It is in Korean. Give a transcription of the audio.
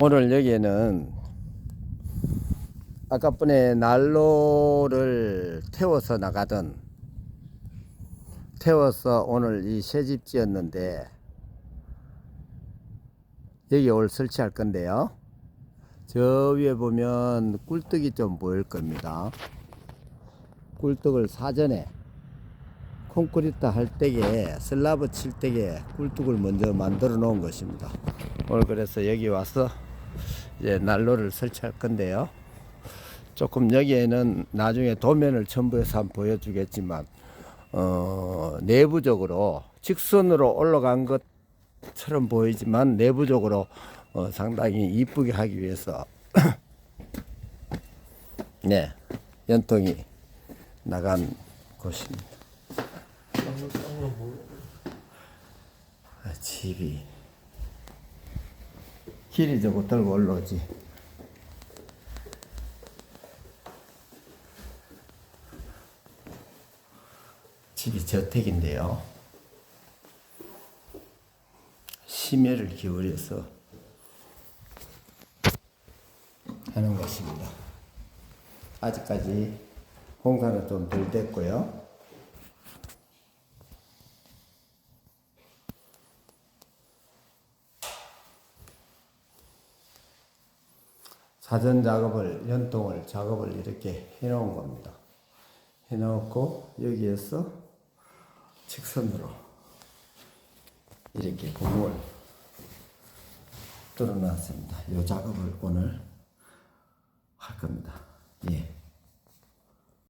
오늘 여기에는 아까번에 난로를 태워서 오늘 이 새집 지었는데 여기 오늘 설치할 건데요. 저 위에 보면 꿀떡이 좀 보일 겁니다. 꿀떡을 사전에 콘크리트 할 때에 슬라브 칠 때에 꿀떡을 먼저 만들어 놓은 것입니다. 오늘 그래서 여기 와서 이제 난로를 설치할 건데요. 조금 여기에는 나중에 도면을 첨부해서 한번 보여주겠지만 내부적으로 직선으로 올라간 것처럼 보이지만 내부적으로 상당히 이쁘게 하기 위해서 네, 연통이 나간 곳입니다. 집이 길이 저거 들고 올라오지. 집이 저택인데요. 심혈을 기울여서 하는 것입니다. 아직까지 공사는 좀 덜 됐고요. 사전 작업을, 연동을 작업을 이렇게 해 놓은 겁니다. 해 놓고 여기에서 직선으로 이렇게 구멍을 뚫어 놨습니다. 이 작업을 오늘 할 겁니다. 예.